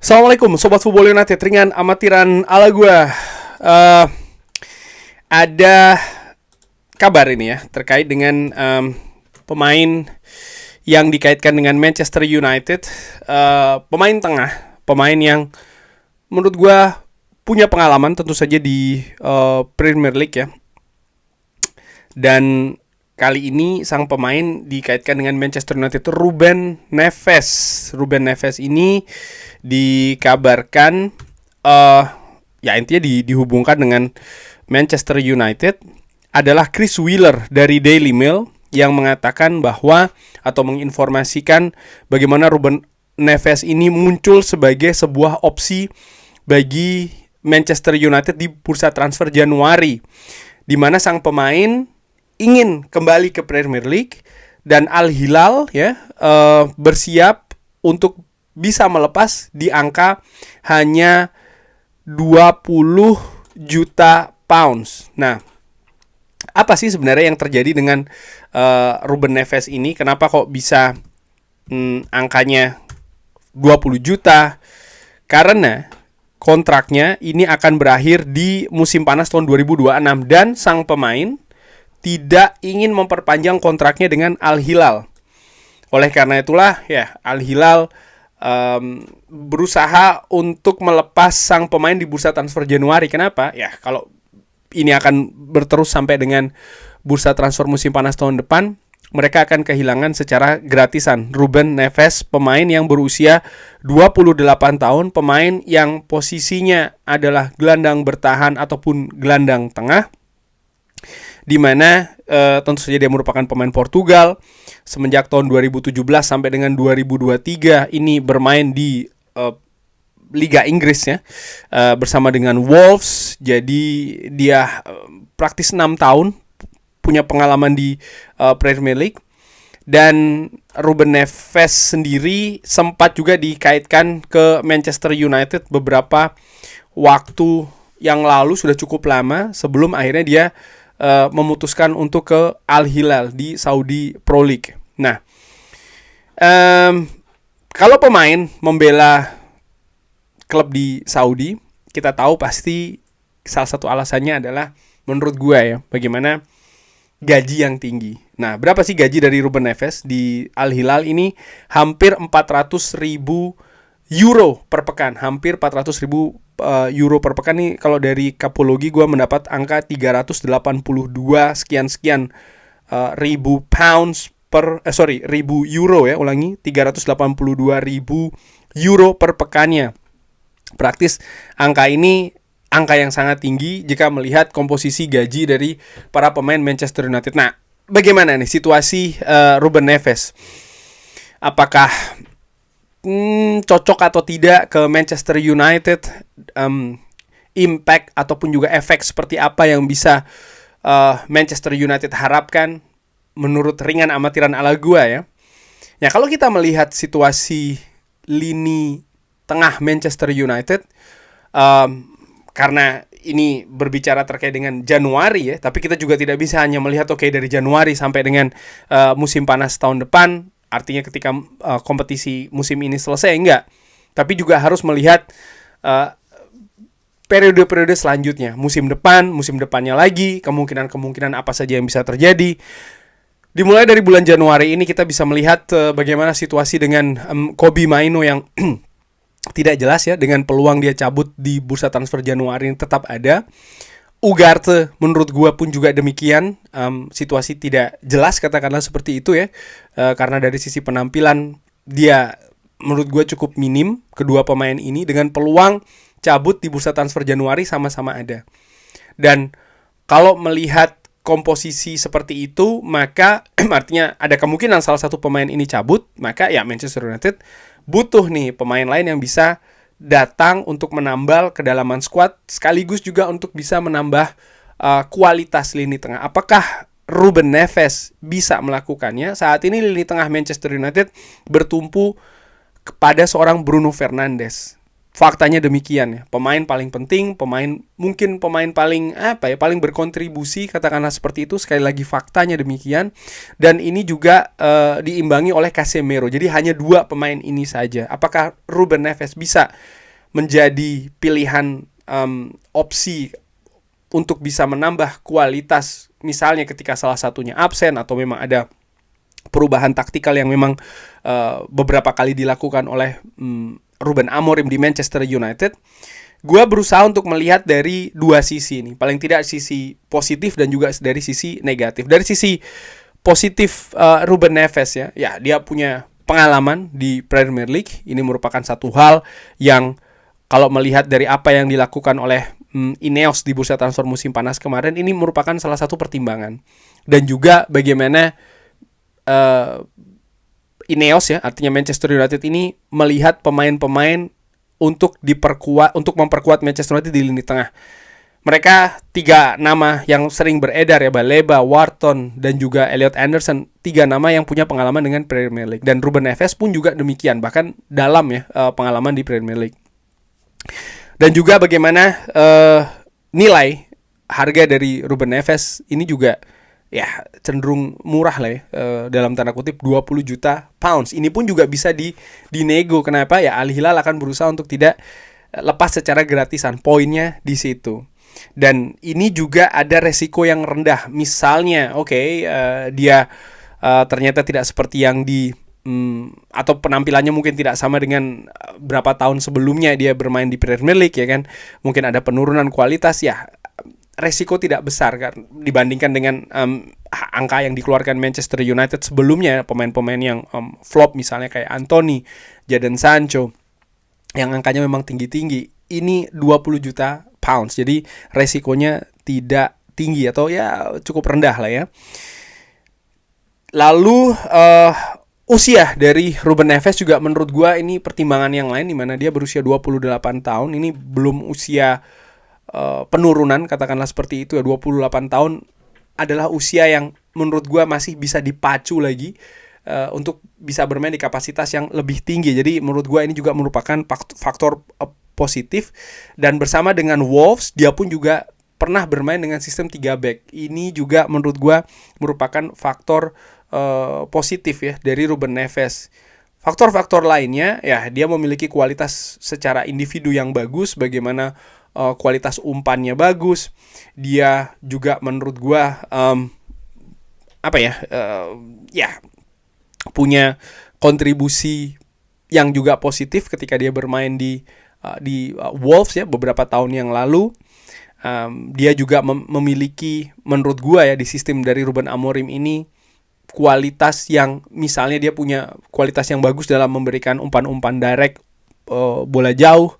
Assalamualaikum Sobat Football United, ringan amatiran ala gua. Eh, Ada kabar ini ya terkait dengan pemain yang dikaitkan dengan Manchester United. Pemain tengah, pemain yang menurut gua punya pengalaman tentu saja di Premier League ya. Dan kali ini sang pemain dikaitkan dengan Manchester United, Ruben Neves. Ruben Neves ini dikabarkan ya intinya dihubungkan dengan Manchester United adalah Chris Wheeler dari Daily Mail yang mengatakan bahwa atau menginformasikan bagaimana Ruben Neves ini muncul sebagai sebuah opsi bagi Manchester United di bursa transfer Januari, di mana sang pemain ingin kembali ke Premier League dan Al Hilal ya bersiap untuk bisa melepas di angka hanya 20 juta pounds. Nah, apa sih sebenarnya yang terjadi dengan Ruben Neves ini? Kenapa kok bisa angkanya 20 juta? Karena kontraknya ini akan berakhir di musim panas tahun 2026 dan sang pemain tidak ingin memperpanjang kontraknya dengan Al Hilal. Oleh karena itulah ya Al Hilal berusaha untuk melepas sang pemain di bursa transfer Januari. Kenapa? Ya kalau ini akan berterus sampai dengan bursa transfer musim panas tahun depan, mereka akan kehilangan secara gratisan Ruben Neves, pemain yang berusia 28 tahun, pemain yang posisinya adalah gelandang bertahan ataupun gelandang tengah, di mana tentu saja dia merupakan pemain Portugal. Semenjak tahun 2017 sampai dengan 2023 ini bermain di Liga Inggris ya, bersama dengan Wolves. Jadi dia praktis 6 tahun punya pengalaman di Premier League. Dan Ruben Neves sendiri sempat juga dikaitkan ke Manchester United beberapa waktu yang lalu, sudah cukup lama sebelum akhirnya dia memutuskan untuk ke Al Hilal di Saudi Pro League. Nah, kalau pemain membela klub di Saudi, kita tahu pasti salah satu alasannya adalah menurut gue ya, bagaimana gaji yang tinggi. Nah, berapa sih gaji dari Ruben Neves di Al Hilal ini? Hampir 400.000 euro per pekan, hampir 400.000 euro per pekan nih. Kalau dari Kapologi gue mendapat angka 382 sekian ribu pounds ribu euro ya, ulangi, 382.000 euro per pekannya. Praktis angka ini angka yang sangat tinggi jika melihat komposisi gaji dari para pemain Manchester United. Nah, bagaimana nih situasi Ruben Neves? Apakah cocok atau tidak ke Manchester United? Impact ataupun juga efek seperti apa yang bisa Manchester United harapkan menurut ringan amatiran ala gua ya. Ya, kalau kita melihat situasi lini tengah Manchester United, karena ini berbicara terkait dengan Januari ya, tapi kita juga tidak bisa hanya melihat dari Januari sampai dengan musim panas tahun depan, artinya ketika kompetisi musim ini selesai, enggak. Tapi juga harus melihat periode-periode selanjutnya, musim depannya lagi, kemungkinan apa saja yang bisa terjadi. Dimulai dari bulan Januari ini kita bisa melihat bagaimana situasi dengan Kobbie Mainoo yang tidak jelas ya, dengan peluang dia cabut di bursa transfer Januari ini tetap ada. Ugarte menurut gua pun juga demikian, situasi tidak jelas katakanlah seperti itu ya, karena dari sisi penampilan dia menurut gua cukup minim. Kedua pemain ini dengan peluang cabut di bursa transfer Januari sama-sama ada. Dan kalau melihat komposisi seperti itu, maka artinya ada kemungkinan salah satu pemain ini cabut, maka ya Manchester United butuh nih pemain lain yang bisa datang untuk menambal kedalaman skuad, sekaligus juga untuk bisa menambah kualitas lini tengah. Apakah Ruben Neves bisa melakukannya? Saat ini lini tengah Manchester United bertumpu kepada seorang Bruno Fernandes. faktanya demikian ya. Pemain paling penting, mungkin pemain paling paling berkontribusi, katakanlah seperti itu. Sekali lagi faktanya demikian. Dan ini juga diimbangi oleh Casemiro. Jadi hanya 2 pemain ini saja. Apakah Ruben Neves bisa menjadi pilihan opsi untuk bisa menambah kualitas, misalnya ketika salah satunya absen atau memang ada perubahan taktikal yang memang beberapa kali dilakukan oleh Ruben Amorim di Manchester United? Gue berusaha untuk melihat dari 2 sisi ini, paling tidak sisi positif dan juga dari sisi negatif. Dari sisi positif Ruben Neves ya dia punya pengalaman di Premier League. Ini merupakan satu hal yang kalau melihat dari apa yang dilakukan oleh Ineos di bursa transfer musim panas kemarin, ini merupakan salah satu pertimbangan. Dan juga bagaimana Ineos ya, artinya Manchester United ini melihat pemain-pemain untuk memperkuat Manchester United di lini tengah. Mereka 3 nama yang sering beredar ya, Baleba, Wharton, dan juga Elliot Anderson. 3 nama yang punya pengalaman dengan Premier League. Dan Ruben Neves pun juga demikian, bahkan dalam ya pengalaman di Premier League. Dan juga bagaimana nilai harga dari Ruben Neves ini juga ya cenderung murah lah ya, dalam tanda kutip 20 juta pounds. Ini pun juga bisa dinego. Kenapa? Ya Al Hilal akan berusaha untuk tidak lepas secara gratisan. Poinnya di situ. Dan ini juga ada resiko yang rendah. Misalnya, dia ternyata tidak seperti yang atau penampilannya mungkin tidak sama dengan berapa tahun sebelumnya dia bermain di Premier League ya kan. Mungkin ada penurunan kualitas ya. Resiko tidak besar kan dibandingkan dengan angka yang dikeluarkan Manchester United sebelumnya, pemain-pemain yang flop misalnya kayak Anthony, Jadon Sancho yang angkanya memang tinggi-tinggi. Ini 20 juta pounds. Jadi resikonya tidak tinggi atau ya cukup rendah lah ya. Lalu usia dari Ruben Neves juga menurut gua ini pertimbangan yang lain, di mana dia berusia 28 tahun. Ini belum usia penurunan, katakanlah seperti itu ya. 28 tahun adalah usia yang menurut gue masih bisa dipacu lagi untuk bisa bermain di kapasitas yang lebih tinggi. Jadi menurut gue ini juga merupakan faktor positif. Dan bersama dengan Wolves, dia pun juga pernah bermain dengan sistem 3 back. Ini juga menurut gue merupakan faktor positif ya dari Ruben Neves. Faktor-faktor lainnya ya, dia memiliki kualitas secara individu yang bagus, bagaimana kualitas umpannya bagus. Dia juga menurut gua punya kontribusi yang juga positif ketika dia bermain di Wolves ya beberapa tahun yang lalu. Dia juga memiliki menurut gua ya di sistem dari Ruben Amorim ini kualitas yang, misalnya dia punya kualitas yang bagus dalam memberikan umpan-umpan direct, bola jauh.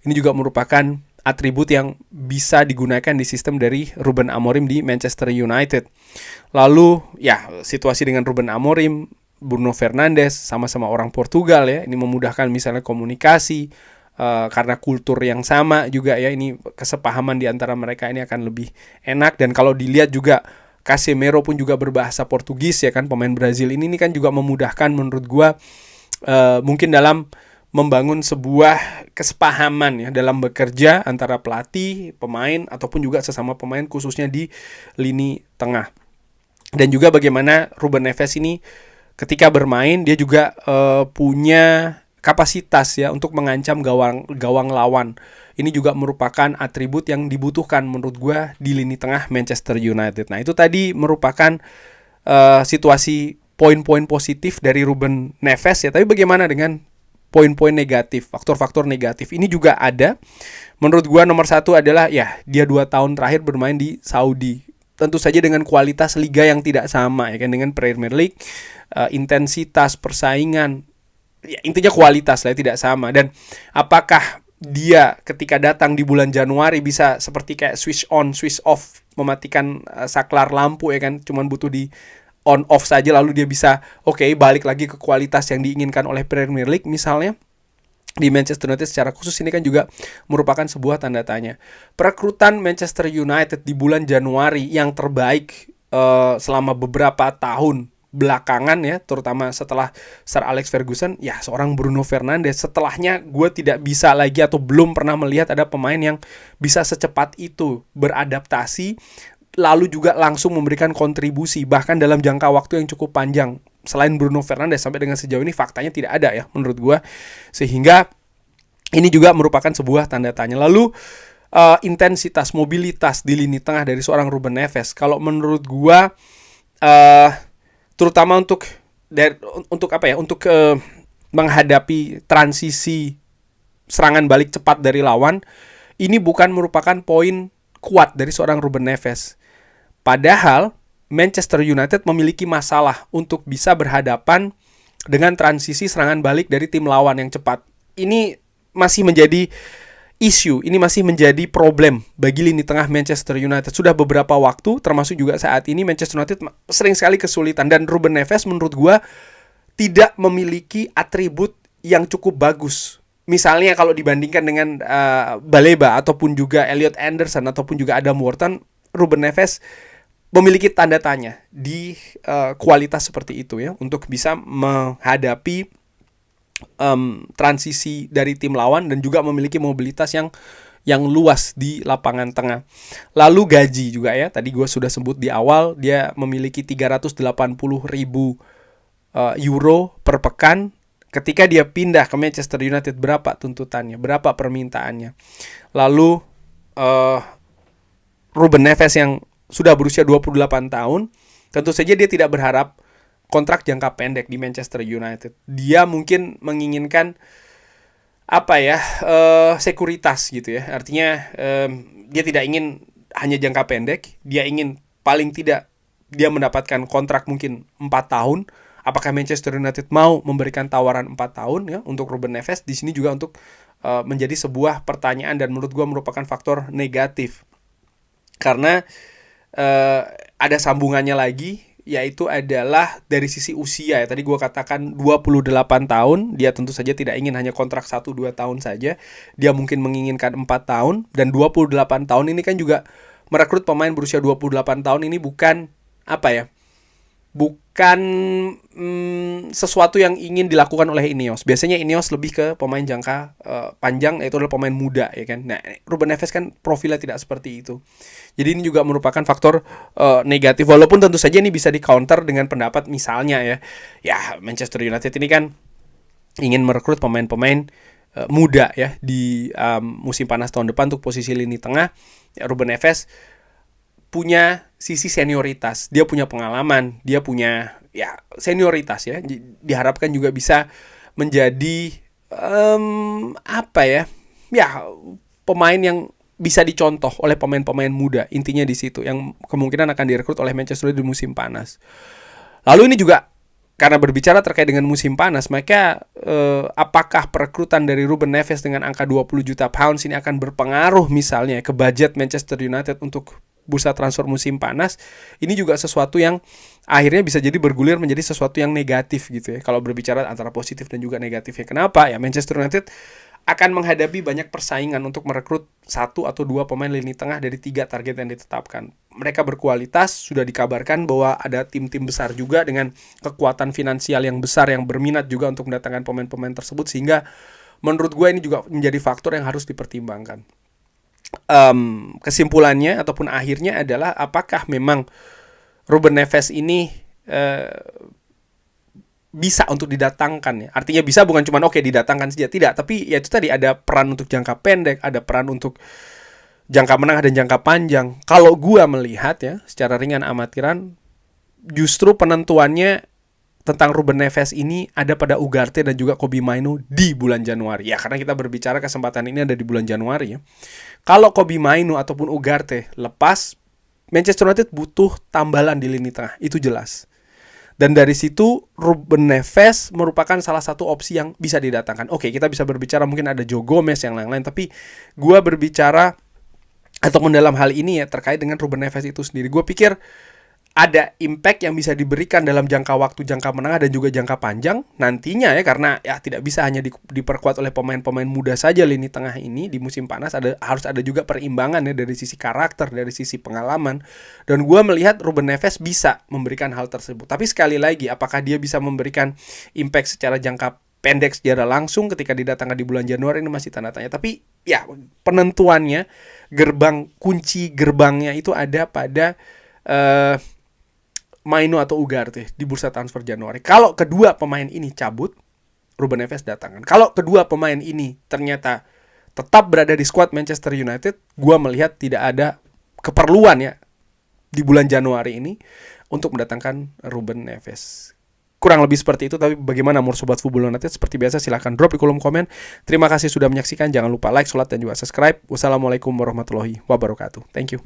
Ini juga merupakan atribut yang bisa digunakan di sistem dari Ruben Amorim di Manchester United. Lalu ya situasi dengan Ruben Amorim, Bruno Fernandes, sama-sama orang Portugal ya. Ini memudahkan misalnya komunikasi, karena kultur yang sama juga ya. Ini kesepahaman di antara mereka ini akan lebih enak. Dan kalau dilihat juga Casemiro pun juga berbahasa Portugis ya kan, pemain Brazil ini kan juga memudahkan menurut gua mungkin dalam membangun sebuah kesepahaman ya dalam bekerja antara pelatih, pemain ataupun juga sesama pemain khususnya di lini tengah. Dan juga bagaimana Ruben Neves ini ketika bermain dia juga punya kapasitas ya untuk mengancam gawang lawan. Ini juga merupakan atribut yang dibutuhkan menurut gue di lini tengah Manchester United. Nah itu tadi merupakan situasi poin-poin positif dari Ruben Neves ya. Tapi bagaimana dengan poin-poin negatif, faktor-faktor negatif? Ini juga ada. Menurut gue nomor 1 adalah ya dia 2 tahun terakhir bermain di Saudi. Tentu saja dengan kualitas liga yang tidak sama ya kan dengan Premier League, intensitas persaingan, ya intinya kualitas lah tidak sama. Dan apakah dia ketika datang di bulan Januari bisa seperti kayak switch on, switch off, mematikan saklar lampu ya kan, cuman butuh di on off saja lalu dia bisa balik lagi ke kualitas yang diinginkan oleh Premier League misalnya di Manchester United secara khusus. Ini kan juga merupakan sebuah tanda tanya. Perekrutan Manchester United di bulan Januari yang terbaik selama beberapa tahun belakangan ya, terutama setelah Sir Alex Ferguson, ya seorang Bruno Fernandes. Setelahnya gue tidak bisa lagi atau belum pernah melihat ada pemain yang bisa secepat itu beradaptasi, lalu juga langsung memberikan kontribusi, bahkan dalam jangka waktu yang cukup panjang. Selain Bruno Fernandes, sampai dengan sejauh ini faktanya tidak ada ya menurut gue. Sehingga ini juga merupakan sebuah tanda tanya. Lalu intensitas, mobilitas di lini tengah dari seorang Ruben Neves, kalau menurut gue terutama untuk menghadapi transisi serangan balik cepat dari lawan, ini bukan merupakan poin kuat dari seorang Ruben Neves. Padahal Manchester United memiliki masalah untuk bisa berhadapan dengan transisi serangan balik dari tim lawan yang cepat. Ini masih menjadi isu, ini masih menjadi problem bagi lini tengah Manchester United. Sudah beberapa waktu, termasuk juga saat ini, Manchester United sering sekali kesulitan. Dan Ruben Neves menurut gue tidak memiliki atribut yang cukup bagus. Misalnya kalau dibandingkan dengan Baleba ataupun juga Elliot Anderson ataupun juga Adam Wharton, Ruben Neves memiliki tanda tanya di kualitas seperti itu ya, untuk bisa menghadapi transisi dari tim lawan dan juga memiliki mobilitas yang luas di lapangan tengah. Lalu gaji juga ya, tadi gue sudah sebut di awal, dia memiliki 380.000 euro per pekan. Ketika dia pindah ke Manchester United, berapa tuntutannya, berapa permintaannya. Lalu Ruben Neves yang sudah berusia 28 tahun, tentu saja dia tidak berharap kontrak jangka pendek di Manchester United. Dia mungkin menginginkan sekuritas gitu ya. Artinya dia tidak ingin hanya jangka pendek, dia ingin paling tidak dia mendapatkan kontrak mungkin 4 tahun. Apakah Manchester United mau memberikan tawaran 4 tahun ya untuk Ruben Neves? Di sini juga untuk menjadi sebuah pertanyaan dan menurut gue merupakan faktor negatif. Karena ada sambungannya lagi, yaitu adalah dari sisi usia ya. Tadi gue katakan 28 tahun, dia tentu saja tidak ingin hanya kontrak 1-2 tahun saja. Dia mungkin menginginkan 4 tahun, dan 28 tahun ini kan juga merekrut pemain berusia 28 tahun ini bukan sesuatu yang ingin dilakukan oleh Ineos. Biasanya Ineos lebih ke pemain jangka panjang, yaitu adalah pemain muda ya kan. Nah, Ruben Neves kan profilnya tidak seperti itu. Jadi ini juga merupakan faktor negatif, walaupun tentu saja ini bisa di-counter dengan pendapat misalnya ya Manchester United ini kan ingin merekrut pemain-pemain muda ya di musim panas tahun depan untuk posisi lini tengah. Ya, Ruben Neves punya sisi senioritas, dia punya pengalaman, dia punya senioritas ya. Diharapkan juga bisa menjadi pemain yang bisa dicontoh oleh pemain-pemain muda. Intinya di situ yang kemungkinan akan direkrut oleh Manchester United di musim panas. Lalu ini juga karena berbicara terkait dengan musim panas, maka apakah perekrutan dari Ruben Neves dengan angka 20 juta pounds ini akan berpengaruh misalnya ke budget Manchester United untuk bursa transfer musim panas? Ini juga sesuatu yang akhirnya bisa jadi bergulir menjadi sesuatu yang negatif gitu ya. Kalau berbicara antara positif dan juga negatifnya. Kenapa? Ya Manchester United akan menghadapi banyak persaingan untuk merekrut 1 atau 2 pemain lini tengah dari 3 target yang ditetapkan. Mereka berkualitas, sudah dikabarkan bahwa ada tim-tim besar juga dengan kekuatan finansial yang besar yang berminat juga untuk mendatangkan pemain-pemain tersebut, sehingga menurut gue ini juga menjadi faktor yang harus dipertimbangkan. Kesimpulannya ataupun akhirnya adalah apakah memang Ruben Neves ini bisa untuk didatangkan ya. Artinya bisa bukan cuma didatangkan saja, tidak, tapi ya itu tadi ada peran untuk jangka pendek, ada peran untuk jangka menengah dan jangka panjang. Kalau gua melihat ya secara ringan amatiran, justru penentuannya tentang Ruben Neves ini ada pada Ugarte dan juga Kobbie Mainoo di bulan Januari. Ya karena kita berbicara kesempatan ini ada di bulan Januari ya. Kalau Kobbie Mainoo ataupun Ugarte lepas, Manchester United butuh tambalan di lini tengah, itu jelas. Dan dari situ Ruben Neves merupakan salah satu opsi yang bisa didatangkan. Oke, kita bisa berbicara mungkin ada Joe Gomez yang lain-lain, tapi gua berbicara ataupun dalam hal ini ya terkait dengan Ruben Neves itu sendiri. Gue pikir ada impact yang bisa diberikan dalam jangka waktu jangka menengah dan juga jangka panjang nantinya ya, karena ya tidak bisa hanya diperkuat oleh pemain-pemain muda saja lini tengah ini di musim panas, harus ada juga perimbangan ya dari sisi karakter, dari sisi pengalaman, dan gue melihat Ruben Neves bisa memberikan hal tersebut. Tapi sekali lagi, apakah dia bisa memberikan impact secara jangka pendek secara langsung ketika didatangkan di bulan Januari, ini masih tanda tanya. Tapi ya penentuannya, kunci gerbangnya itu ada pada Maino atau Ugarte di bursa transfer Januari. Kalau kedua pemain ini cabut, Ruben Neves datangkan. Kalau kedua pemain ini ternyata tetap berada di skuad Manchester United, gue melihat tidak ada keperluan ya di bulan Januari ini untuk mendatangkan Ruben Neves. Kurang lebih seperti itu. Tapi bagaimana menurut Sobat Football United? Seperti biasa silahkan drop di kolom komen. Terima kasih sudah menyaksikan. Jangan lupa like, share, dan juga subscribe. Wassalamualaikum warahmatullahi wabarakatuh. Thank you.